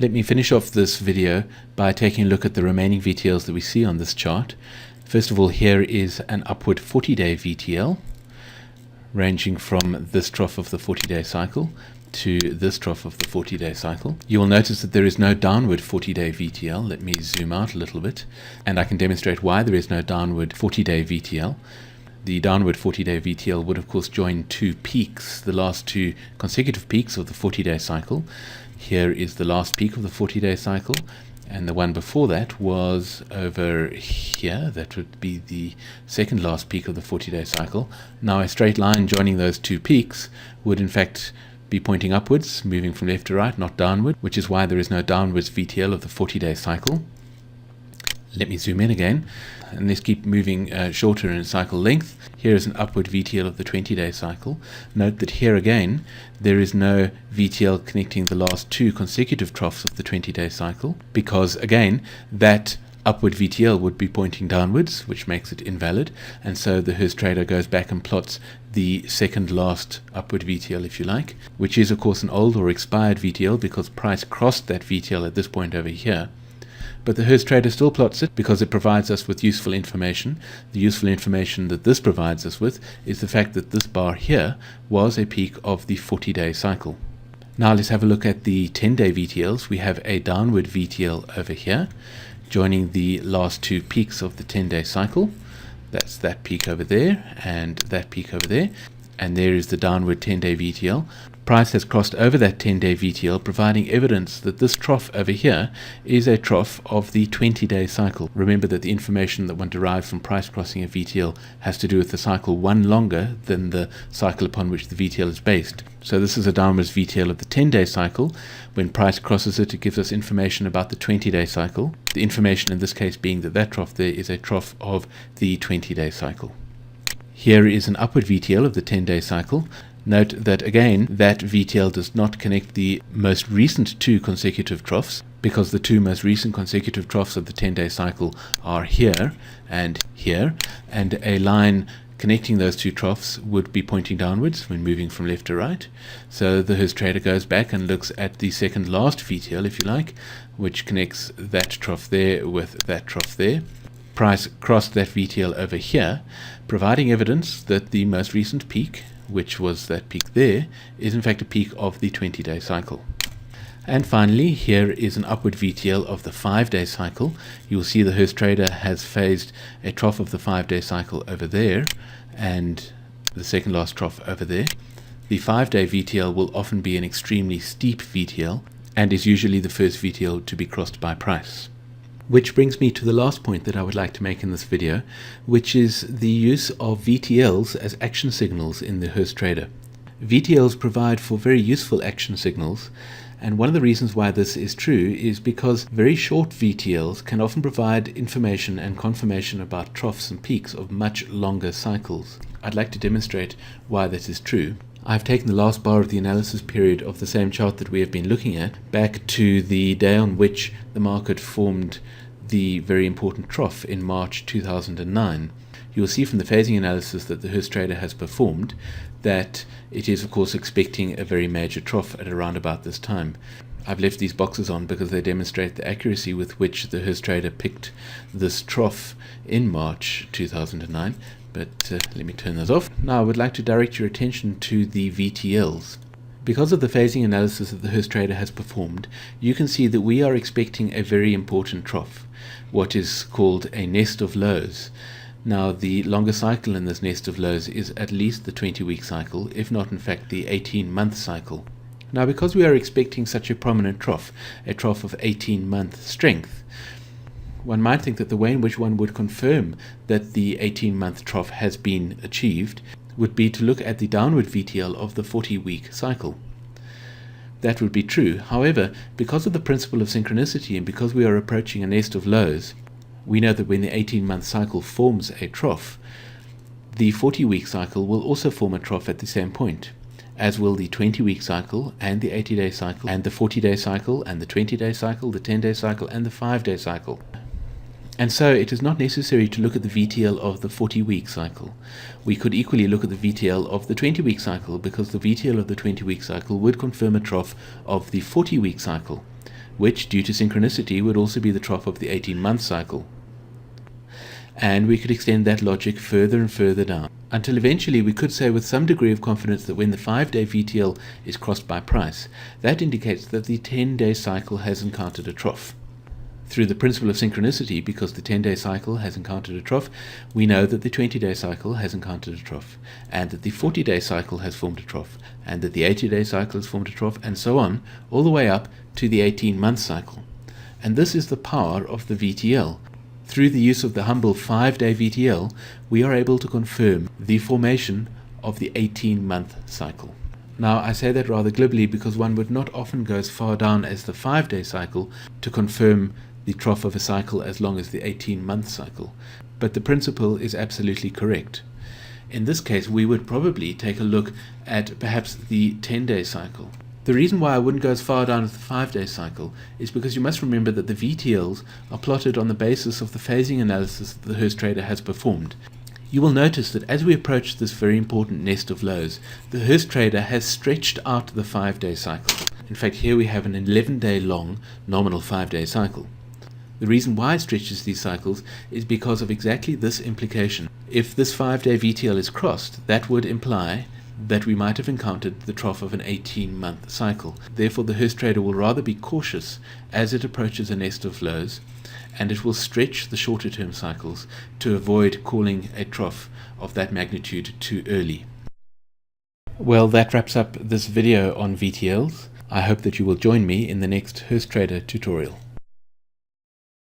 Let me finish off this video by taking a look at the remaining VTLs that we see on this chart. First of all, here is an upward 40-day VTL ranging from this trough of the 40-day cycle to this trough of the 40-day cycle. You will notice that there is no downward 40-day VTL. Let me zoom out a little bit and I can demonstrate why there is no downward 40-day VTL. The downward 40-day VTL would of course join two peaks, the last two consecutive peaks of the 40-day cycle. Here is the last peak of the 40-day cycle, and the one before that was over here. That would be the second last peak of the 40-day cycle. Now a straight line joining those two peaks would in fact be pointing upwards, moving from left to right, not downward, which is why there is no downwards VTL of the 40-day cycle. Let me zoom in again, and let's keep moving shorter in cycle length. Here is an upward VTL of the 20-day cycle. Note that here again, there is no VTL connecting the last two consecutive troughs of the 20-day cycle, because again, that upward VTL would be pointing downwards, which makes it invalid, and so the Hurst trader goes back and plots the second last upward VTL, if you like, which is of course an old or expired VTL because price crossed that VTL at this point over here. But the Hurst trader still plots it because it provides us with useful information. The useful information that this provides us with is the fact that this bar here was a peak of the 40-day cycle. Now let's have a look at the 10-day VTLs. We have a downward VTL over here, joining the last two peaks of the 10-day cycle. That's that peak over there and that peak over there. And there is the downward 10-day VTL. Price has crossed over that 10-day VTL, providing evidence that this trough over here is a trough of the 20-day cycle. Remember that the information that one derives from price crossing a VTL has to do with the cycle one longer than the cycle upon which the VTL is based. So this is a downwards VTL of the 10-day cycle. When price crosses it, it gives us information about the 20-day cycle. The information in this case being that that trough there is a trough of the 20-day cycle. Here is an upward VTL of the 10-day cycle. Note that again, that VTL does not connect the most recent two consecutive troughs, because the two most recent consecutive troughs of the 10-day cycle are here, and a line connecting those two troughs would be pointing downwards when moving from left to right. So the Hurst trader goes back and looks at the second last VTL, if you like, which connects that trough there with that trough there. Price crossed that VTL over here, providing evidence that the most recent peak, which was that peak there, is in fact a peak of the 20-day cycle. And finally, here is an upward VTL of the 5-day cycle. You'll see the Hurst trader has phased a trough of the 5-day cycle over there and the second last trough over there. The 5-day VTL will often be an extremely steep VTL and is usually the first VTL to be crossed by price. Which brings me to the last point that I would like to make in this video, which is the use of VTLs as action signals in the Hurst trader. VTLs provide for very useful action signals, and one of the reasons why this is true is because very short VTLs can often provide information and confirmation about troughs and peaks of much longer cycles. I'd like to demonstrate why this is true. I've taken the last bar of the analysis period of the same chart that we have been looking at back to the day on which the market formed the very important trough in March 2009. You will see from the phasing analysis that the Hurst trader has performed that it is of course expecting a very major trough at around about this time. I've left these boxes on because they demonstrate the accuracy with which the Hurst trader picked this trough in March 2009. But let me turn those off. Now I would like to direct your attention to the VTLs. Because of the phasing analysis that the Hurst trader has performed, you can see that we are expecting a very important trough, what is called a nest of lows. Now the longer cycle in this nest of lows is at least the 20-week cycle, if not in fact the 18-month cycle. Now because we are expecting such a prominent trough, a trough of 18-month strength, one might think that the way in which one would confirm that the 18-month trough has been achieved would be to look at the downward VTL of the 40-week cycle. That would be true. However, because of the principle of synchronicity and because we are approaching a nest of lows, we know that when the 18-month cycle forms a trough, the 40-week cycle will also form a trough at the same point, as will the 20-week cycle and the 80-day cycle and the 40-day cycle and the 20-day cycle, the 10-day cycle and the 5-day cycle. And so it is not necessary to look at the VTL of the 40-week cycle. We could equally look at the VTL of the 20-week cycle, because the VTL of the 20-week cycle would confirm a trough of the 40-week cycle. which, due to synchronicity, would also be the trough of the 18-month cycle. And we could extend that logic further and further down, until eventually we could say with some degree of confidence that when the 5-day VTL is crossed by price, that indicates that the 10-day cycle has encountered a trough. Through the principle of synchronicity, because the 10-day cycle has encountered a trough, we know that the 20-day cycle has encountered a trough, and that the 40-day cycle has formed a trough, and that the 80-day cycle has formed a trough, and so on, all the way up to the 18-month cycle. And this is the power of the VTL. Through the use of the humble 5-day VTL, we are able to confirm the formation of the 18-month cycle. Now, I say that rather glibly because one would not often go as far down as the 5-day cycle to confirm the trough of a cycle as long as the 18-month cycle, but the principle is absolutely correct. In this case, we would probably take a look at perhaps the 10-day cycle. The reason why I wouldn't go as far down as the 5-day cycle is because you must remember that the VTLs are plotted on the basis of the phasing analysis that the Hurst trader has performed. You will notice that as we approach this very important nest of lows, the Hurst trader has stretched out the 5-day cycle. In fact, here we have an 11-day long nominal 5-day cycle. The reason why it stretches these cycles is because of exactly this implication. If this 5-day VTL is crossed, that would imply that we might have encountered the trough of an 18-month cycle. Therefore, the Hurst trader will rather be cautious as it approaches a nest of lows, and it will stretch the shorter term cycles to avoid calling a trough of that magnitude too early. Well, that wraps up this video on VTLs. I hope that you will join me in the next Hurst trader tutorial.